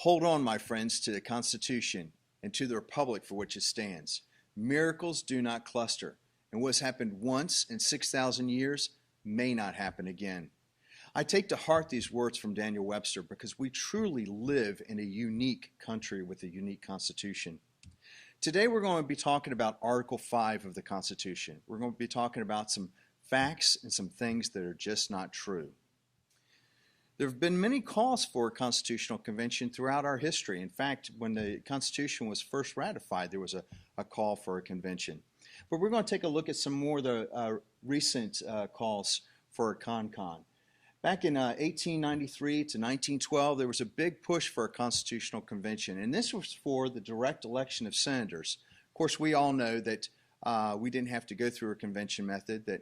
Hold on, my friends, to the Constitution and to the republic for which it stands. Miracles do not cluster, and what's happened once in 6,000 years may not happen again. I take to heart these words from Daniel Webster because we truly live in a unique country with a unique Constitution. Today we're going to be talking about Article 5 of the Constitution. We're going to be talking about some facts and some things that are just not true. There have been many calls for a constitutional convention throughout our history. In fact, when the Constitution was first ratified, there was a call for a convention. But we're going to take a look at some more of the recent calls for a con-con. Back in 1893 to 1912, there was a big push for a constitutional convention, and this was for the direct election of senators. Of course, we all know that we didn't have to go through a convention method, that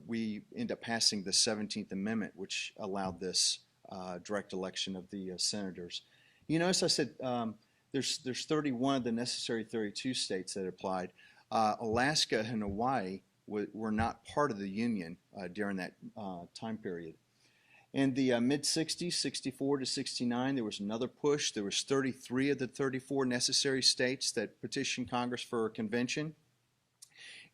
we end up passing the 17th Amendment, which allowed this direct election of the senators. You notice I said there's 31 of the necessary 32 states that applied. Alaska and Hawaii were not part of the Union during that time period. In the mid-60s, 64 to 69, there was another push. There was 33 of the 34 necessary states that petitioned Congress for a convention.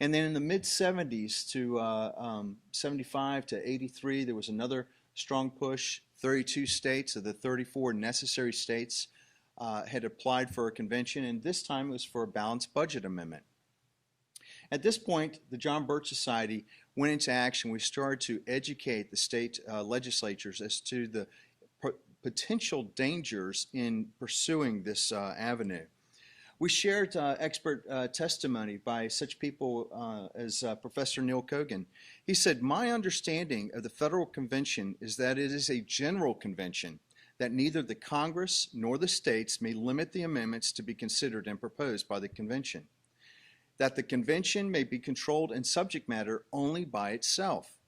And then in the mid-70s to 75 to 83, there was another strong push. 32 states of the 34 necessary states had applied for a convention, and this time it was for a balanced budget amendment. At this point, the John Birch Society went into action. We started to educate the state legislatures as to the potential dangers in pursuing this avenue. We shared expert testimony by such people as Professor Neil Kogan. He said, "My understanding of the federal convention is that it is a general convention, that neither the Congress nor the states may limit the amendments to be considered and proposed by the convention, that the convention may be controlled in subject matter only by itself.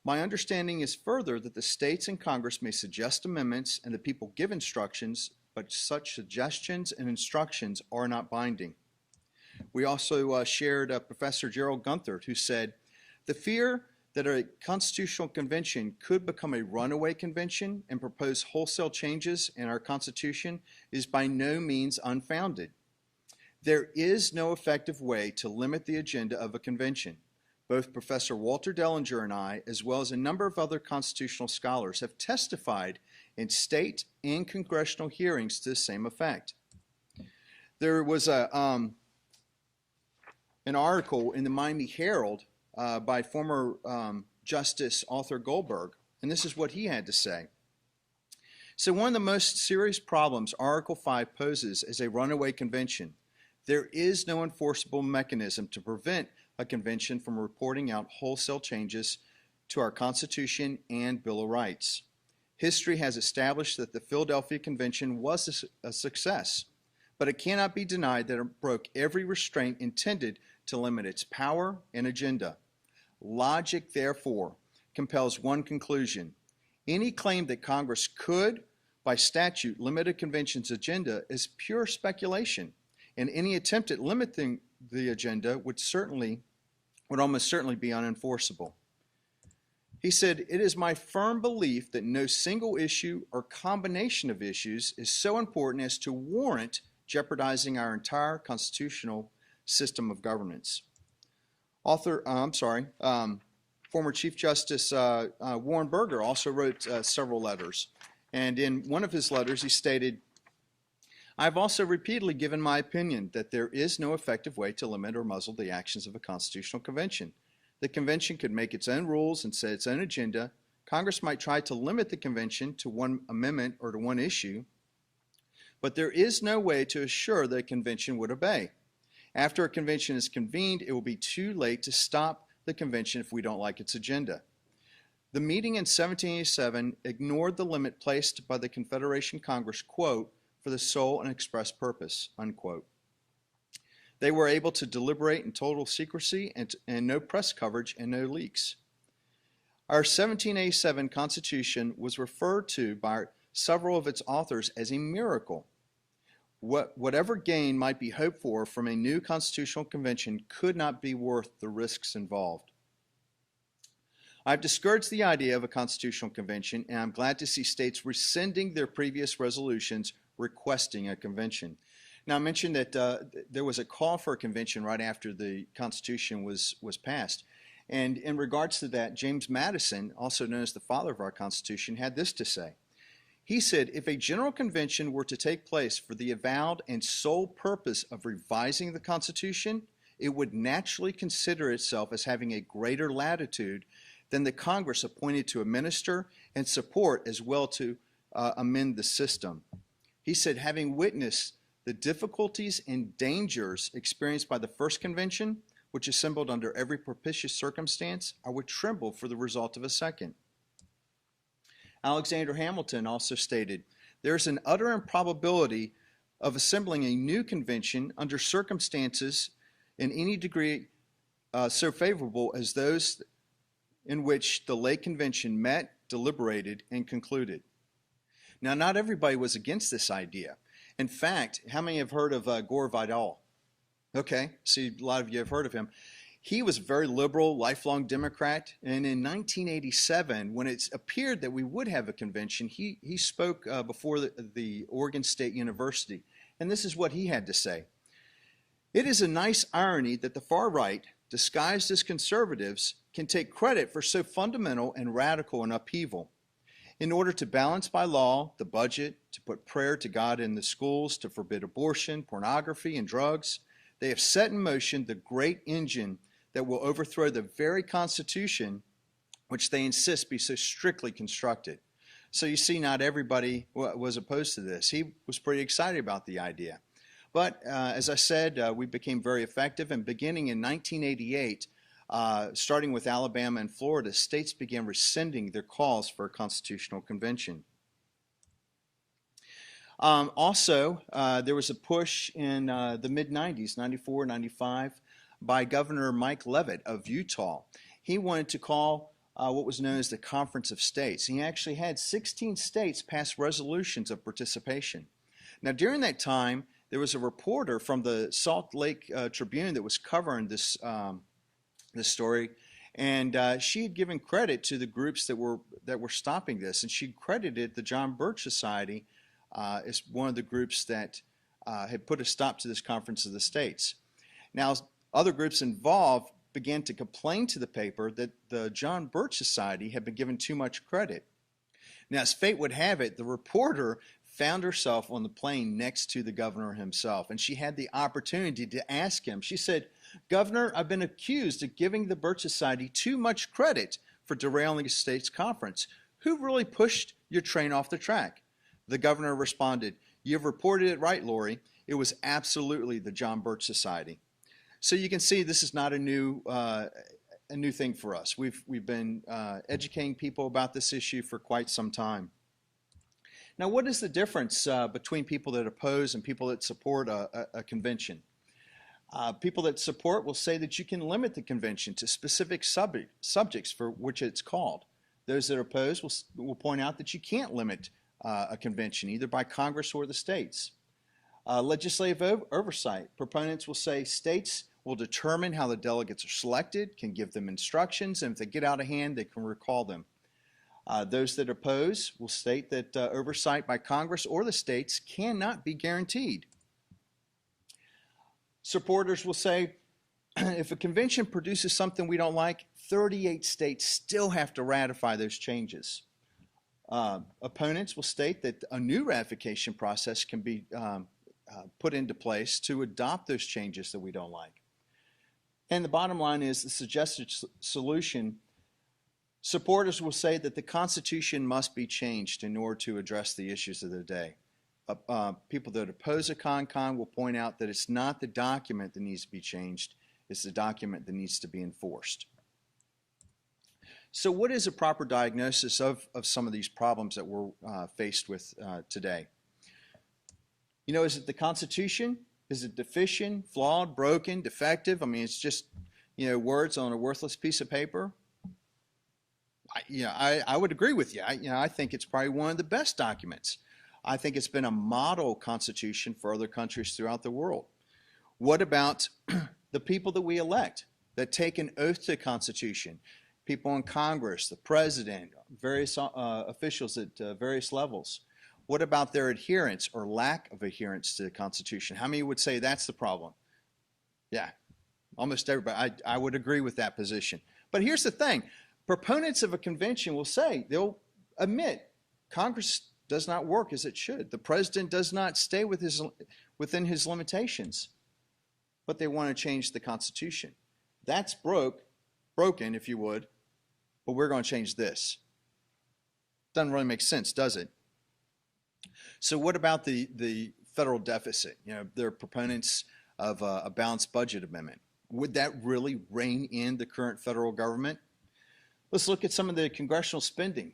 My understanding is further that the states and Congress may suggest amendments and the people give instructions, but such suggestions and instructions are not binding." We also shared Professor Gerald Gunther, who said, "The fear that a constitutional convention could become a runaway convention and propose wholesale changes in our Constitution is by no means unfounded. There is no effective way to limit the agenda of a convention. Both Professor Walter Dellinger and I, as well as a number of other constitutional scholars, have testified in state and congressional hearings to the same effect." There was an article in the Miami Herald by former Justice Arthur Goldberg, and this is what he had to say. "So one of the most serious problems Article 5 poses is a runaway convention. There is no enforceable mechanism to prevent a convention from reporting out wholesale changes to our Constitution and Bill of Rights. History has established that the Philadelphia Convention was a success, but it cannot be denied that it broke every restraint intended to limit its power and agenda. Logic, therefore, compels one conclusion. Any claim that Congress could, by statute, limit a convention's agenda is pure speculation, and any attempt at limiting the agenda would almost certainly be unenforceable." He said, "It is my firm belief that no single issue or combination of issues is so important as to warrant jeopardizing our entire constitutional system of governance." Former Chief Justice Warren Burger also wrote several letters, and in one of his letters he stated, "I have also repeatedly given my opinion that there is no effective way to limit or muzzle the actions of a constitutional convention. The convention could make its own rules and set its own agenda. Congress might try to limit the convention to one amendment or to one issue, but there is no way to assure that a convention would obey. After a convention is convened, it will be too late to stop the convention if we don't like its agenda. The meeting in 1787 ignored the limit placed by the Confederation Congress, quote, for the sole and express purpose," unquote. They were able to deliberate in total secrecy and no press coverage and no leaks. Our 1787 Constitution was referred to by several of its authors as a miracle. Whatever gain might be hoped for from a new constitutional convention could not be worth the risks involved. I've discouraged the idea of a constitutional convention, and I'm glad to see states rescinding their previous resolutions requesting a convention. Now, I mentioned that there was a call for a convention right after the Constitution was passed. And in regards to that, James Madison, also known as the father of our Constitution, had this to say. He said, if a general convention were to take place for the avowed and sole purpose of revising the Constitution, it would naturally consider itself as having a greater latitude than the Congress appointed to administer and support as well to amend the system. He said, having witnessed the difficulties and dangers experienced by the first convention, which assembled under every propitious circumstance, I would tremble for the result of a second. Alexander Hamilton also stated, there is an utter improbability of assembling a new convention under circumstances in any degree so favorable as those in which the late convention met, deliberated, and concluded. Now, not everybody was against this idea. In fact, how many have heard of Gore Vidal? Okay, see, a lot of you have heard of him. He was a very liberal, lifelong Democrat, and in 1987, when it appeared that we would have a convention, he spoke before the Oregon State University, and this is what he had to say. It is a nice irony that the far right, disguised as conservatives, can take credit for so fundamental and radical an upheaval. In order to balance by law the budget, to put prayer to God in the schools, to forbid abortion, pornography, and drugs, they have set in motion the great engine that will overthrow the very Constitution which they insist be so strictly constructed. So you see, not everybody was opposed to this. He was pretty excited about the idea. But as I said, we became very effective, and beginning in 1988, starting with Alabama and Florida, states began rescinding their calls for a constitutional convention. Also, there was a push in the mid-90s, 94, 95, by Governor Mike Leavitt of Utah. He wanted to call what was known as the Conference of States. He actually had 16 states pass resolutions of participation. Now, during that time, there was a reporter from the Salt Lake Tribune that was covering this story, and she had given credit to the groups that were stopping this, and she credited the John Birch Society as one of the groups that had put a stop to this Conference of the States. Now, other groups involved began to complain to the paper that the John Birch Society had been given too much credit. Now, as fate would have it, the reporter found herself on the plane next to the governor himself, and she had the opportunity to ask him. She said, Governor, I've been accused of giving the Birch Society too much credit for derailing a state's conference. Who really pushed your train off the track? The governor responded, you've reported it right, Lori. It was absolutely the John Birch Society. So you can see this is not a new thing for us. We've been educating people about this issue for quite some time. Now, what is the difference between people that oppose and people that support a convention? People that support will say that you can limit the convention to specific subjects for which it's called. Those that oppose will point out that you can't limit a convention, either by Congress or the states. Legislative oversight. Proponents will say states will determine how the delegates are selected, can give them instructions, and if they get out of hand, they can recall them. Those that oppose will state that oversight by Congress or the states cannot be guaranteed. Supporters will say, if a convention produces something we don't like, 38 states still have to ratify those changes. Opponents will state that a new ratification process can be put into place to adopt those changes that we don't like. And the bottom line is the suggested solution. Supporters will say that the Constitution must be changed in order to address the issues of the day. People that oppose a con will point out that it's not the document that needs to be changed, it's the document that needs to be enforced. So what is a proper diagnosis of some of these problems that we're faced with today? You know, is it the Constitution? Is it deficient, flawed, broken, defective? I mean, it's just, you know, words on a worthless piece of paper. I would agree with you. I think it's probably one of the best documents. I think it's been a model constitution for other countries throughout the world. What about the people that we elect that take an oath to the Constitution? people in Congress, the president, various officials at various levels. What about their adherence or lack of adherence to the Constitution? How many would say that's the problem? Yeah, almost everybody. I would agree with that position. But here's the thing. Proponents of a convention will say, they'll admit, Congress does not work as it should. The president does not stay within his limitations. But they want to change the Constitution. That's broken, if you would, but we're going to change this. Doesn't really make sense, does it? So what about the federal deficit? You know, they're proponents of a balanced budget amendment. Would that really rein in the current federal government? Let's look at some of the congressional spending.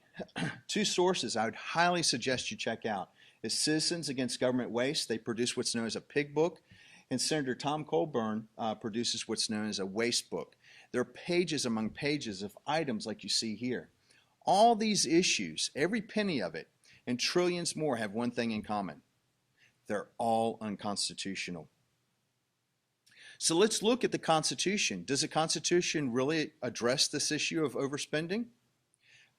Two sources I would highly suggest you check out is Citizens Against Government Waste. They produce what's known as a pig book, and Senator Tom Colburn produces what's known as a waste book. There are pages among pages of items like you see here. All these issues, every penny of it, and trillions more have one thing in common. They're all unconstitutional. So let's look at the Constitution. Does the Constitution really address this issue of overspending?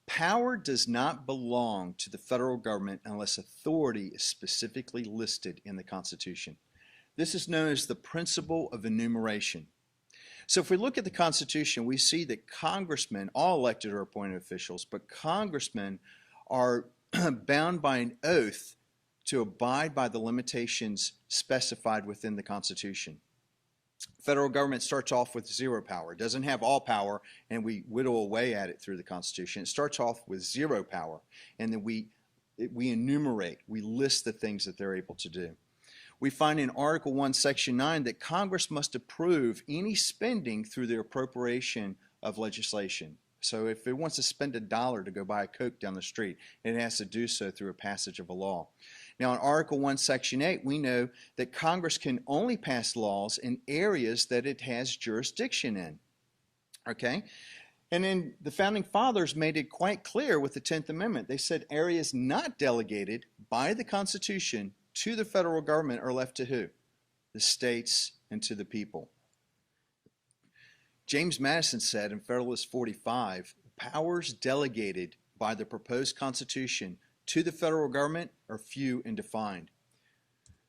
Power does not belong to the federal government unless authority is specifically listed in the Constitution. This is known as the principle of enumeration. So if we look at the Constitution, we see that congressmen, all elected or appointed officials, but congressmen are bound by an oath to abide by the limitations specified within the Constitution. Federal government starts off with zero power. It doesn't have all power, and we whittle away at it through the Constitution. It starts off with zero power, and then we enumerate, we list the things that they're able to do. We find in Article 1, Section 9 that Congress must approve any spending through the appropriation of legislation. So if it wants to spend $1 to go buy a Coke down the street, it has to do so through a passage of a law. Now in Article 1, Section 8, we know that Congress can only pass laws in areas that it has jurisdiction in. Okay? And then the Founding Fathers made it quite clear with the 10th Amendment. They said areas not delegated by the Constitution to the federal government are left to who? The states and to the people. James Madison said in Federalist 45, powers delegated by the proposed Constitution to the federal government are few and defined.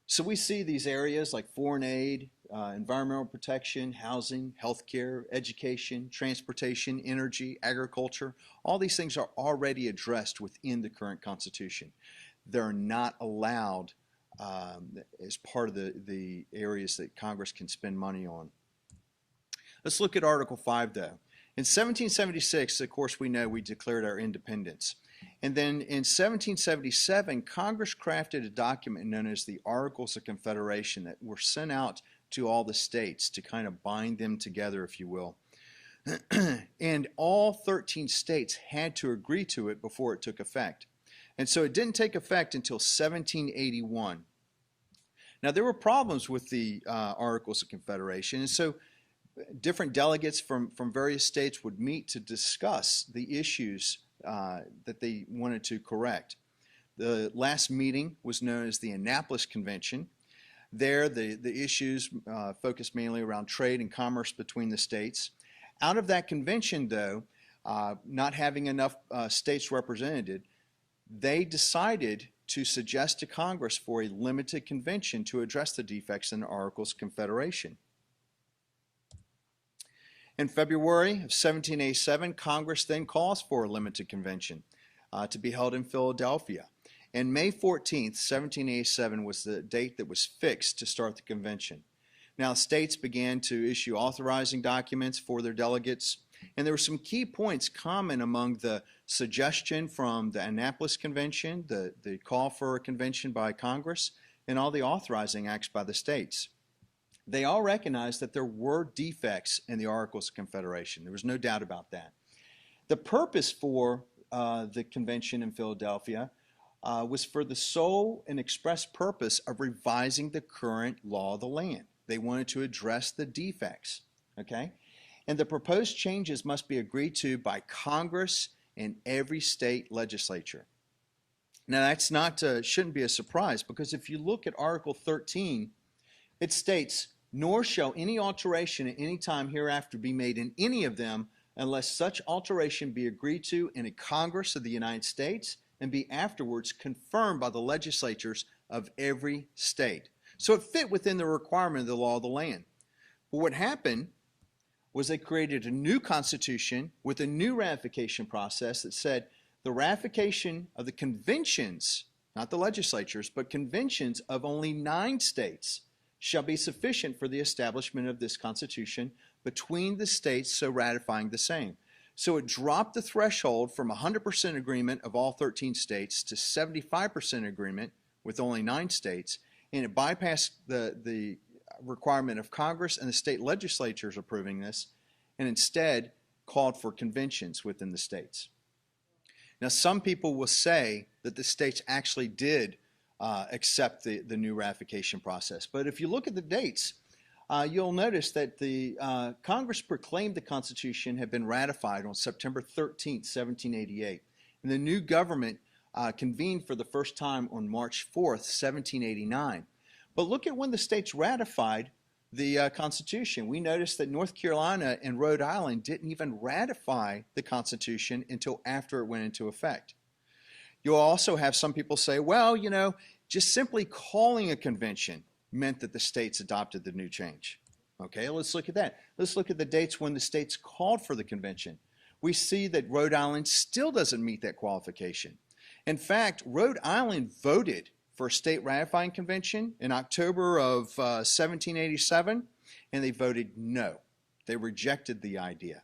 So we see these areas like foreign aid, environmental protection, housing, healthcare, education, transportation, energy, agriculture. All these things are already addressed within the current Constitution. They're not allowed as part of the areas that Congress can spend money on. Let's look at Article 5 though. In 1776, of course, we know we declared our independence. And then in 1777, Congress crafted a document known as the Articles of Confederation that were sent out to all the states to kind of bind them together, if you will. And all 13 states had to agree to it before it took effect. And so it didn't take effect until 1781. Now, there were problems with the Articles of Confederation, and so different delegates from various states would meet to discuss the issues that they wanted to correct. The last meeting was known as the Annapolis Convention. There, the issues focused mainly around trade and commerce between the states. Out of that convention, though, not having enough states represented, they decided to suggest to Congress for a limited convention to address the defects in the Articles of Confederation. In February of 1787, Congress then calls for a limited convention to be held in Philadelphia. And May 14th, 1787 was the date that was fixed to start the convention. Now, states began to issue authorizing documents for their delegates, and there were some key points common among the suggestion from the Annapolis Convention, the call for a convention by Congress, and all the authorizing acts by the states. They all recognized that there were defects in the Articles of Confederation. There was no doubt about that. The purpose for the convention in Philadelphia was for the sole and express purpose of revising the current law of the land. They wanted to address the defects, okay? And the proposed changes must be agreed to by Congress and every state legislature. Now that's shouldn't be a surprise, because if you look at Article 13, it states, "Nor shall any alteration at any time hereafter be made in any of them unless such alteration be agreed to in a Congress of the United States and be afterwards confirmed by the legislatures of every state. So it fit within the requirement of the law of the land. But what happened was they created a new constitution with a new ratification process that said the ratification of the conventions, not the legislatures, but conventions of only 9 states shall be sufficient for the establishment of this constitution between the states so ratifying the same. So it dropped the threshold from 100% agreement of all 13 states to 75% agreement with only 9 states, and it bypassed the requirement of Congress and the state legislatures approving this, and instead called for conventions within the states. Now, some people will say that the states actually did accept the new ratification process, but if you look at the dates, you'll notice that the Congress proclaimed the Constitution had been ratified on September 13, 1788, and the new government convened for the first time on March 4th, 1789. But look at when the states ratified the Constitution. We noticed that North Carolina and Rhode Island didn't even ratify the Constitution until after it went into effect. You'll also have some people say, well, you know, just simply calling a convention meant that the states adopted the new change. Okay, let's look at that. Let's look at the dates when the states called for the convention. We see that Rhode Island still doesn't meet that qualification. In fact, Rhode Island voted for a state ratifying convention in October of 1787, and they voted no. They rejected the idea.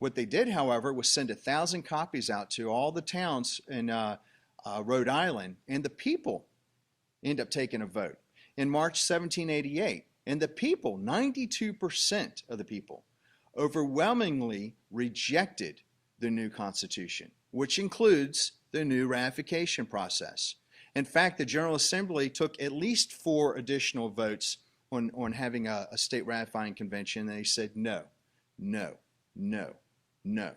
What they did, however, was send 1,000 copies out to all the towns in Rhode Island, and the people end up taking a vote in March 1788. And the people, 92% of the people, overwhelmingly rejected the new Constitution, which includes the new ratification process. In fact, the General Assembly took at least 4 additional votes on having a state ratifying convention, and they said no, no, no, no.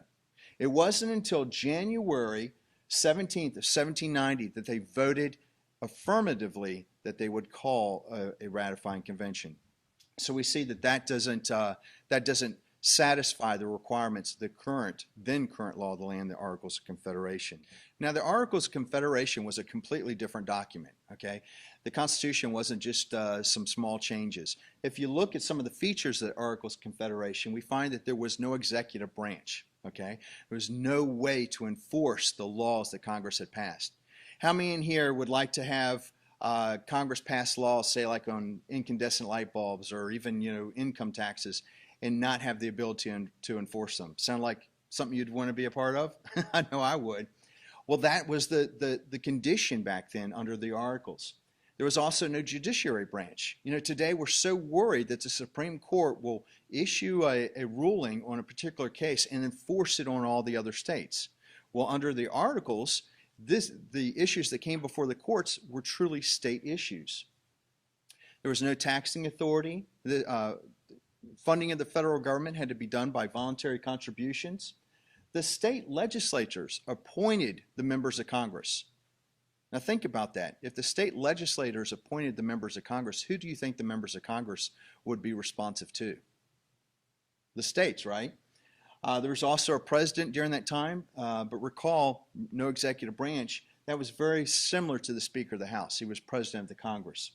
It wasn't until January 17th of 1790 that they voted affirmatively that they would call a ratifying convention. So we see that that doesn't satisfy the requirements of the then current law of the land, the Articles of Confederation. Now, the Articles of Confederation was a completely different document, okay? The Constitution wasn't just some small changes. If you look at some of the features of the Articles of Confederation, we find that there was no executive branch, okay? There was no way to enforce the laws that Congress had passed. How many in here would like to have Congress pass laws, say like on incandescent light bulbs or even, you know, income taxes, and not have the ability to enforce them? Sound like something you'd want to be a part of? I know I would. Well, that was the condition back then under the Articles. There was also no judiciary branch. You know, today we're so worried that the Supreme Court will issue a ruling on a particular case and enforce it on all the other states. Well, under the Articles, the issues that came before the courts were truly state issues. There was no taxing authority. The funding of the federal government had to be done by voluntary contributions. The state legislatures appointed the members of Congress. Now think about that. If the state legislators appointed the members of Congress, who do you think the members of Congress would be responsive to? The states, right? There was also a president during that time, but recall, no executive branch. That was very similar to the Speaker of the House. He was president of the Congress.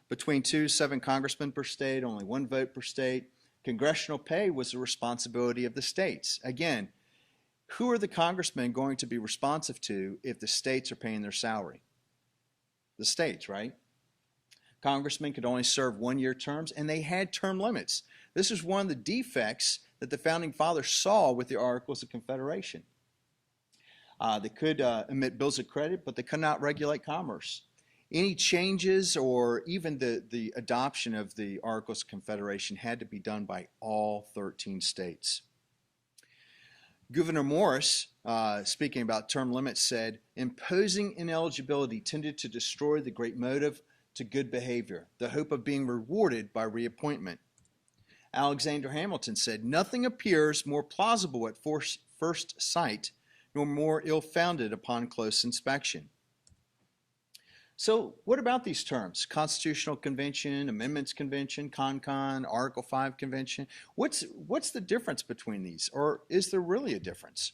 Between 2 to 7 congressmen per state, only 1 vote per state. Congressional pay was the responsibility of the states. Again, who are the congressmen going to be responsive to if the states are paying their salary? The states, right? Congressmen could only serve 1-year terms, and they had term limits. This is one of the defects that the Founding Fathers saw with the Articles of Confederation. They could emit bills of credit, but they could not regulate commerce. Any changes or even the adoption of the Articles of Confederation had to be done by all 13 states. Gouverneur Morris, speaking about term limits, said, imposing ineligibility tended to destroy the great motive to good behavior, the hope of being rewarded by reappointment. Alexander Hamilton said, nothing appears more plausible at first sight, nor more ill-founded upon close inspection. So what about these terms? Constitutional Convention, Amendments Convention, CONCON, Article 5 Convention. What's the difference between these? Or is there really a difference?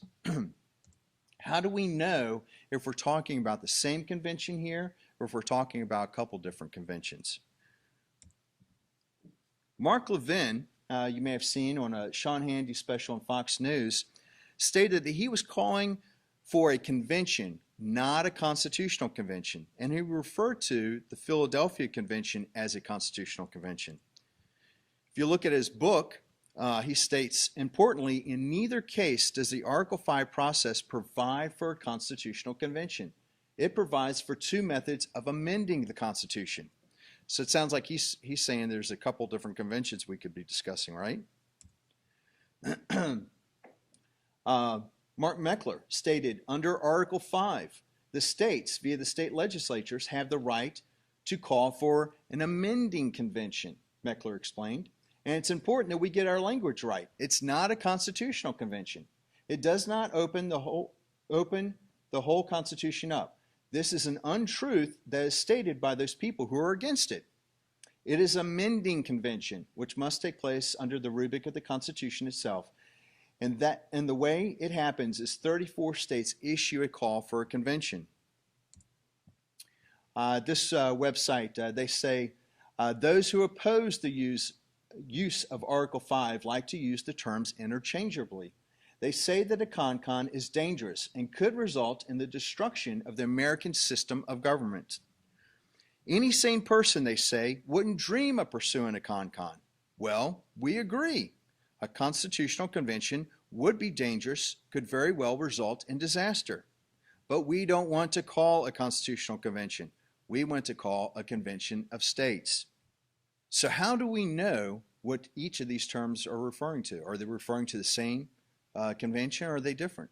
How do we know if we're talking about the same convention here or if we're talking about a couple different conventions? Mark Levin, you may have seen on a Sean Hannity special on Fox News, stated that he was calling for a convention, not a constitutional convention, and he referred to the Philadelphia Convention as a constitutional convention. If you look at his book, he states, importantly, in neither case does the Article 5 process provide for a constitutional convention. It provides for two methods of amending the Constitution. So it sounds like he's saying there's a couple different conventions we could be discussing, right? Mark Meckler stated, under Article 5, the states, via the state legislatures, have the right to call for an amending convention, Meckler explained. And it's important that we get our language right. It's not a constitutional convention. It does not open the whole Constitution up. This is an untruth that is stated by those people who are against it. It is an amending convention, which must take place under the rubric of the Constitution itself. And the way it happens is 34 states issue a call for a convention. This website, they say, those who oppose the use of Article 5 like to use the terms interchangeably. They say that a CONCON is dangerous and could result in the destruction of the American system of government. Any sane person, they say, wouldn't dream of pursuing a CONCON. Well, we agree. A constitutional convention would be dangerous, could very well result in disaster. But we don't want to call a constitutional convention. We want to call a convention of states. So how do we know what each of these terms are referring to? Are they referring to the same convention, or are they different?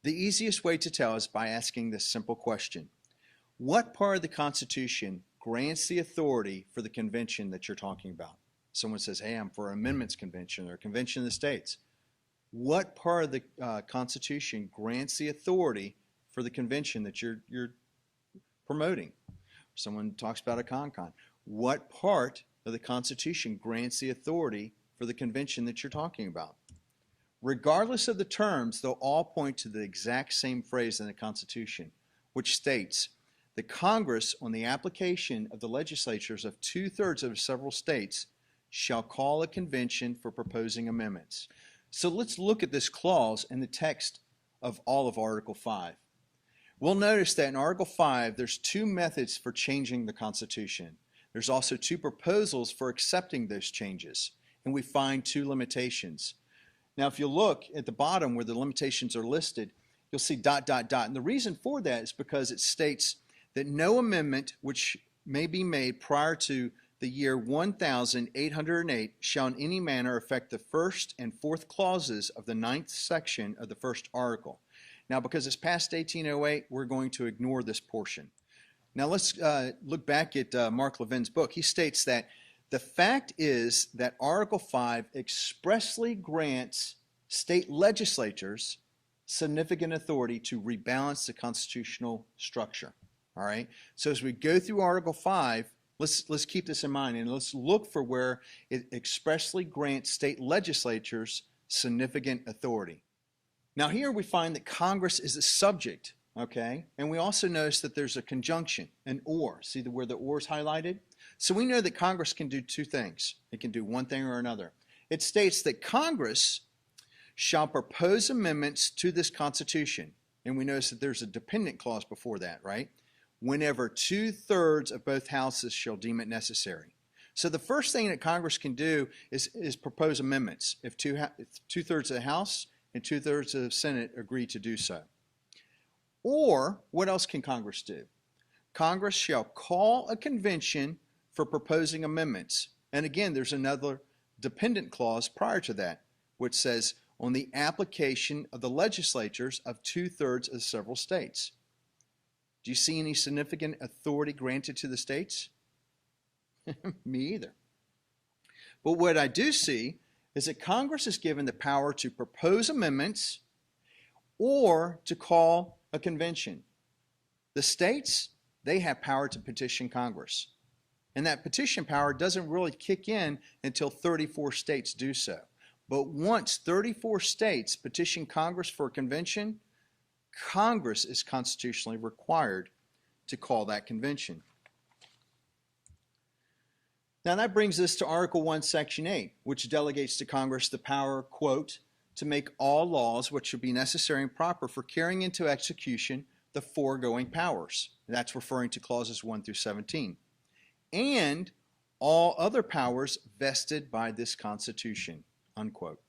The easiest way to tell is by asking this simple question. What part of the Constitution grants the authority for the convention that you're talking about? Someone says, hey, I'm for an amendments convention or a convention of the states. What part of the Constitution grants the authority for the convention that you're promoting? Someone talks about a CONCON. What part of the Constitution grants the authority for the convention that you're talking about? Regardless of the terms, they'll all point to the exact same phrase in the Constitution, which states, the Congress, on the application of the legislatures of 2/3 of several states, shall call a convention for proposing amendments. So let's look at this clause in the text of all of Article 5. We'll notice that in Article 5, there's two methods for changing the Constitution. There's also two proposals for accepting those changes, and we find two limitations. Now, if you look at the bottom where the limitations are listed, you'll see ... And the reason for that is because it states that no amendment which may be made prior to the year 1808 shall in any manner affect the first and fourth clauses of the 9th section of the first article. Now, because it's past 1808, we're going to ignore this portion. Now, let's look back at Mark Levin's book. He states that the fact is that Article 5 expressly grants state legislatures significant authority to rebalance the constitutional structure. All right? So as we go through Article 5, let's keep this in mind, and let's look for where it expressly grants state legislatures significant authority. Now here we find that Congress is a subject, okay? And we also notice that there's a conjunction, an or. See where the or is highlighted? So we know that Congress can do two things. It can do one thing or another. It states that Congress shall propose amendments to this Constitution. And we notice that there's a dependent clause before that, right? Whenever 2/3 of both houses shall deem it necessary. So the first thing that Congress can do is propose amendments if 2/3 of the House and 2/3 of the Senate agree to do so. Or what else can Congress do? Congress shall call a convention for proposing amendments. And again, there's another dependent clause prior to that, which says on the application of the legislatures of 2/3 of several states. Do you see any significant authority granted to the states? Me either. But what I do see is that Congress is given the power to propose amendments or to call a convention. The states, they have power to petition Congress. And that petition power doesn't really kick in until 34 states do so. But once 34 states petition Congress for a convention, Congress is constitutionally required to call that convention. Now that brings us to Article 1, Section 8, which delegates to Congress the power, quote, to make all laws which should be necessary and proper for carrying into execution the foregoing powers. That's referring to clauses 1 through 17. And all other powers vested by this Constitution, unquote.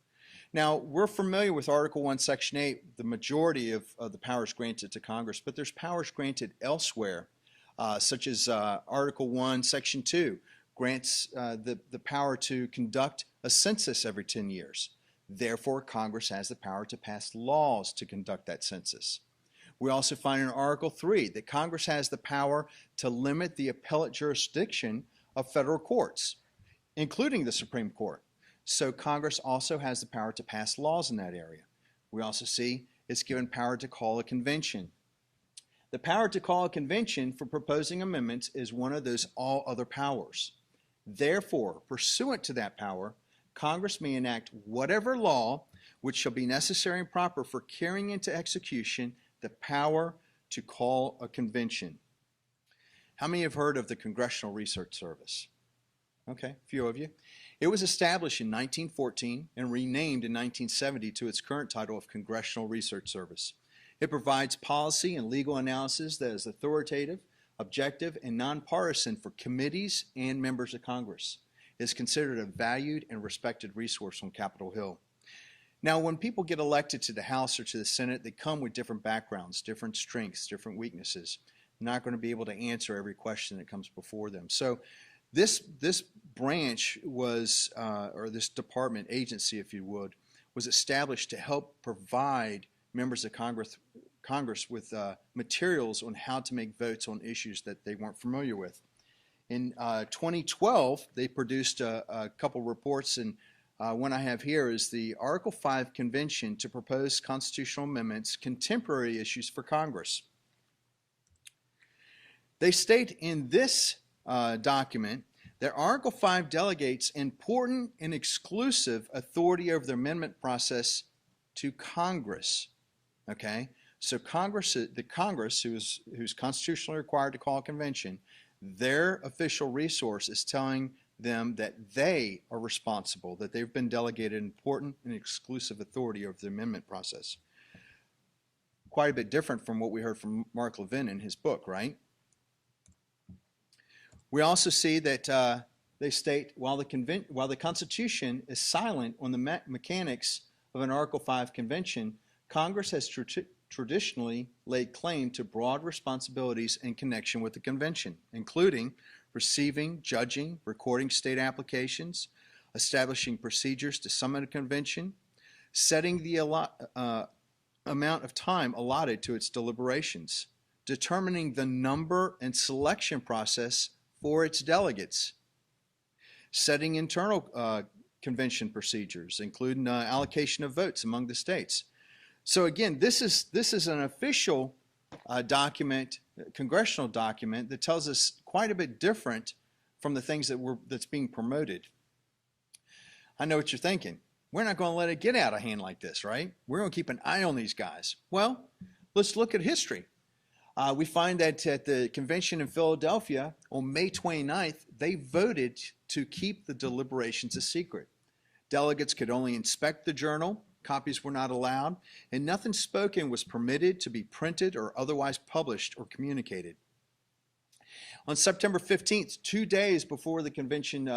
Now, we're familiar with Article 1, Section 8, the majority of the powers granted to Congress, but there's powers granted elsewhere, such as Article 1, Section 2, grants the power to conduct a census every 10 years. Therefore, Congress has the power to pass laws to conduct that census. We also find in Article 3 that Congress has the power to limit the appellate jurisdiction of federal courts, including the Supreme Court. So Congress also has the power to pass laws in that area. We also see it's given power to call a convention. The power to call a convention for proposing amendments is one of those all other powers. Therefore, pursuant to that power, Congress may enact whatever law which shall be necessary and proper for carrying into execution the power to call a convention. How many have heard of the Congressional Research Service? Okay, a few of you. It was established in 1914 and renamed in 1970 to its current title of Congressional Research Service. It provides policy and legal analysis that is authoritative, objective, and nonpartisan for committees and members of Congress. It is considered a valued and respected resource on Capitol Hill. Now, when people get elected to the House or to the Senate, they come with different backgrounds, different strengths, different weaknesses. They're not going to be able to answer every question that comes before them. So this branch was, or this department, agency, if you would, was established to help provide members of Congress with materials on how to make votes on issues that they weren't familiar with. In 2012, they produced a couple reports, and one I have here is the Article 5 Convention to propose constitutional amendments, contemporary issues for Congress. They state in this document that Article 5 delegates important and exclusive authority over the amendment process to Congress. Okay, so the Congress, who's constitutionally required to call a convention, their official resource is telling them that they are responsible, that they've been delegated important and exclusive authority over the amendment process. Quite a bit different from what we heard from Mark Levin in his book, right? We also see that they state, while the Constitution is silent on the mechanics of an Article 5 convention, Congress has traditionally laid claim to broad responsibilities in connection with the convention, including receiving, judging, recording state applications, establishing procedures to summon a convention, setting the amount of time allotted to its deliberations, determining the number and selection process for its delegates, setting internal convention procedures, including allocation of votes among the states. So again, this is an official document, congressional document, that tells us quite a bit different from the things that's being promoted. I know what you're thinking. We're not going to let it get out of hand like this, right? We're going to keep an eye on these guys. Well, let's look at history. We find that at the convention in Philadelphia on May 29th, they voted to keep the deliberations a secret. Delegates could only inspect the journal, copies were not allowed, and nothing spoken was permitted to be printed or otherwise published or communicated. On September 15th, 2 days before the convention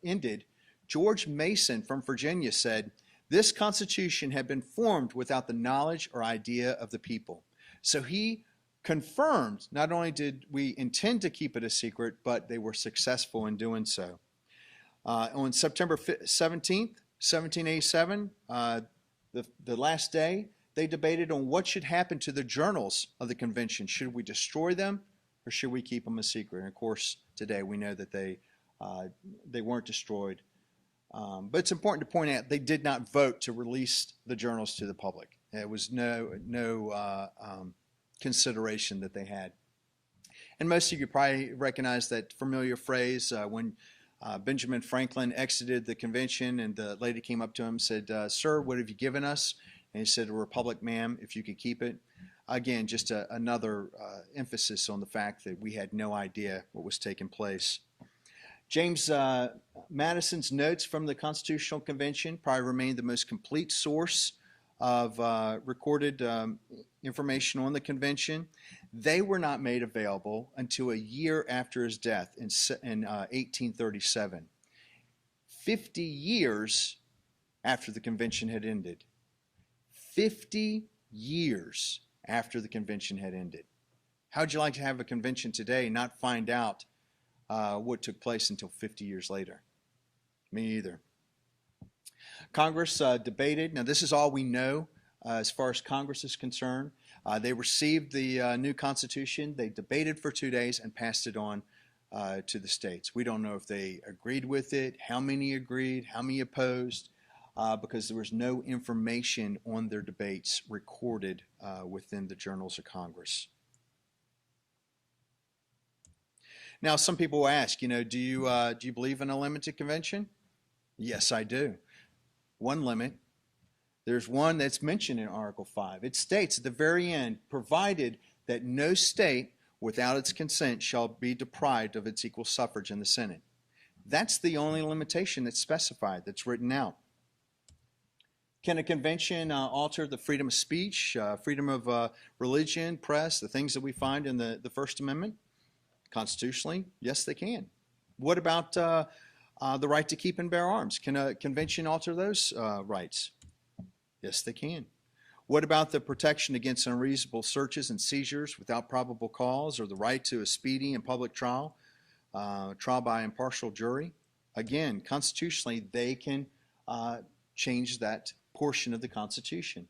ended, George Mason from Virginia said, "This Constitution had been formed without the knowledge or idea of the people." So he confirmed not only did we intend to keep it a secret, but they were successful in doing so. On September 17th, 1787, the last day, they debated on what should happen to the journals of the convention. Should we destroy them or should we keep them a secret? And of course, today we know that they weren't destroyed. But it's important to point out they did not vote to release the journals to the public. There was no consideration that they had. And most of you probably recognize that familiar phrase when Benjamin Franklin exited the convention and the lady came up to him and said, "Sir, what have you given us?" And he said, "A republic, ma'am, if you could keep it." Again, just another emphasis on the fact that we had no idea what was taking place. James Madison's notes from the Constitutional Convention probably remain the most complete source of recorded information on the convention. They were not made available until a year after his death in 1837, 50 years after the convention had ended. 50 years after the convention had ended. How'd you like to have a convention today and not find out what took place until 50 years later? Me either. Congress debated. Now, this is all we know as far as Congress is concerned. They received the new Constitution. They debated for 2 days and passed it on to the states. We don't know if they agreed with it, how many agreed, how many opposed, because there was no information on their debates recorded within the journals of Congress. Now, some people will ask, do you believe in a limited convention? Yes, I do. One limit. There's one that's mentioned in Article 5. It states at the very end, provided that no state without its consent shall be deprived of its equal suffrage in the Senate. That's the only limitation that's specified, that's written out. Can a convention alter the freedom of speech, freedom of religion, press, the things that we find in the First Amendment? Constitutionally, yes, they can. What about the right to keep and bear arms? Can a convention alter those rights? Yes, they can. What about the protection against unreasonable searches and seizures without probable cause, or the right to a speedy and public trial, trial by impartial jury? Again, constitutionally, they can change that portion of the Constitution.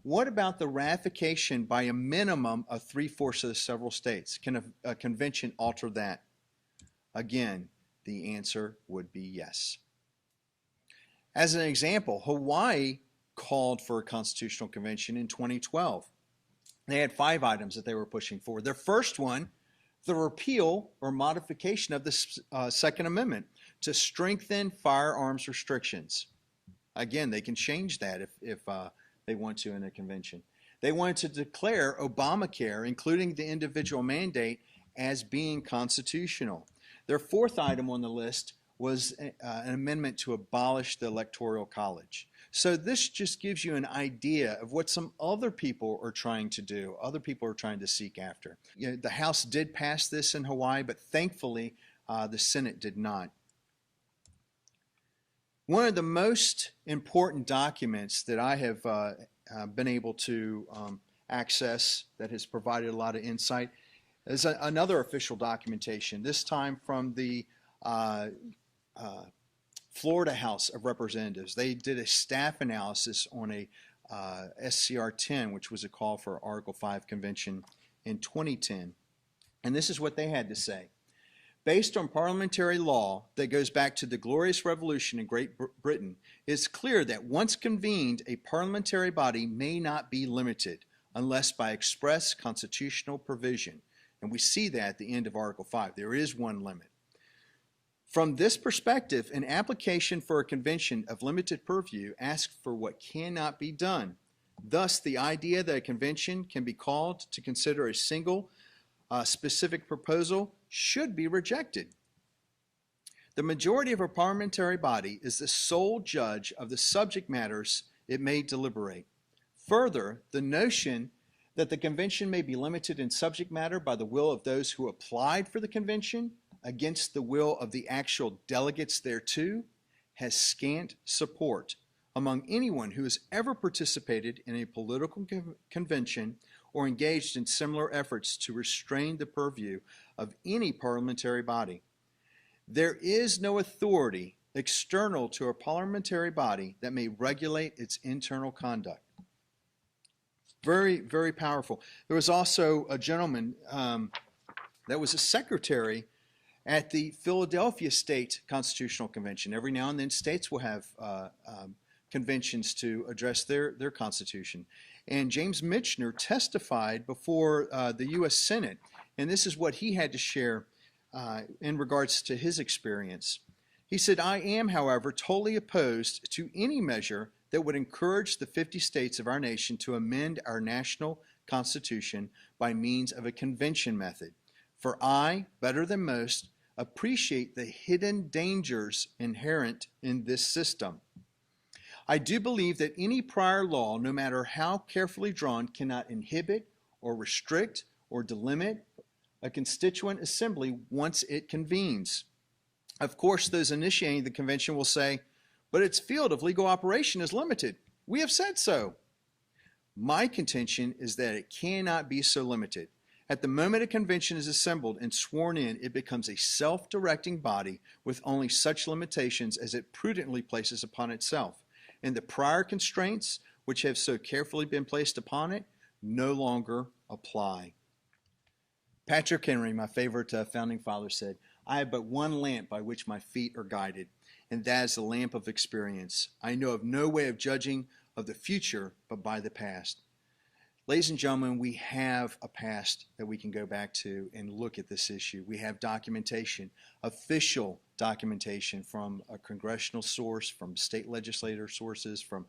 What about the ratification by a minimum of 3/4 of the several states? Can a convention alter that? Again, the answer would be yes. As an example, Hawaii called for a constitutional convention in 2012. They had 5 items that they were pushing for. Their first one, the repeal or modification of the Second Amendment to strengthen firearms restrictions. Again, they can change that if they want to in a convention. They wanted to declare Obamacare, including the individual mandate, as being constitutional. Their fourth item on the list was an amendment to abolish the Electoral College. So this just gives you an idea of what some other people are trying to do, other people are trying to seek after. The House did pass this in Hawaii, but thankfully the Senate did not. One of the most important documents that I have been able to access that has provided a lot of insight is another official documentation, this time from the Florida House of Representatives. They did a staff analysis on a SCR 10, which was a call for Article 5 convention in 2010. And this is what they had to say. Based on parliamentary law that goes back to the Glorious Revolution in Great Britain, it's clear that once convened, a parliamentary body may not be limited unless by express constitutional provision. And we see that at the end of Article 5. There is one limit. From this perspective, an application for a convention of limited purview asks for what cannot be done. Thus, the idea that a convention can be called to consider a single specific proposal should be rejected. The majority of a parliamentary body is the sole judge of the subject matters it may deliberate. Further, the notion that the convention may be limited in subject matter by the will of those who applied for the convention against the will of the actual delegates thereto has scant support among anyone who has ever participated in a political convention or engaged in similar efforts to restrain the purview of any parliamentary body. There is no authority external to a parliamentary body that may regulate its internal conduct. Very, very powerful. There was also a gentleman that was a secretary at the Philadelphia State Constitutional Convention. Every now and then states will have conventions to address their constitution. And James Michener testified before the U.S. Senate And this is what he had to share in regards to his experience. He said, I am, however, totally opposed to any measure that would encourage the 50 states of our nation to amend our national constitution by means of a convention method. For I, better than most, appreciate the hidden dangers inherent in this system. I do believe that any prior law, no matter how carefully drawn, cannot inhibit or restrict or delimit a constituent assembly once it convenes. Of course, those initiating the convention will say, but its field of legal operation is limited. We have said so. My contention is that it cannot be so limited. At the moment a convention is assembled and sworn in, it becomes a self-directing body with only such limitations as it prudently places upon itself. And the prior constraints, which have so carefully been placed upon it, no longer apply. Patrick Henry, my favorite founding father, said, I have but one lamp by which my feet are guided, and that is the lamp of experience. I know of no way of judging of the future but by the past. Ladies and gentlemen, we have a past that we can go back to and look at this issue. We have documentation, official documentation from a congressional source, from state legislator sources, from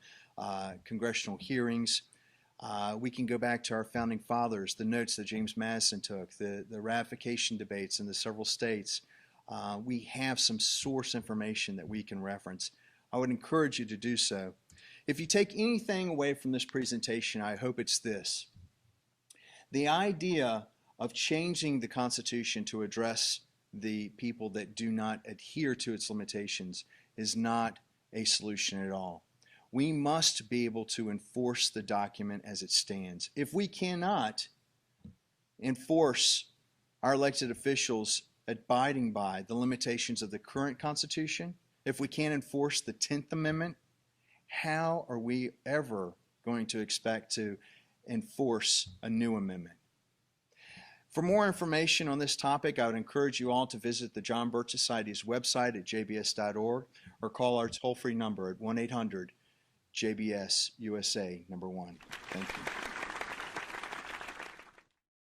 congressional hearings. We can go back to our founding fathers, the notes that James Madison took, the ratification debates in the several states. We have some source information that we can reference. I would encourage you to do so. If you take anything away from this presentation, I hope it's this. The idea of changing the Constitution to address the people that do not adhere to its limitations is not a solution at all. We must be able to enforce the document as it stands. If we cannot enforce our elected officials abiding by the limitations of the current Constitution, if we can't enforce the 10th Amendment, how are we ever going to expect to enforce a new amendment? For more information on this topic, I would encourage you all to visit the John Birch Society's website at jbs.org or call our toll-free number at 1-800-JBS-USA #1. Thank you.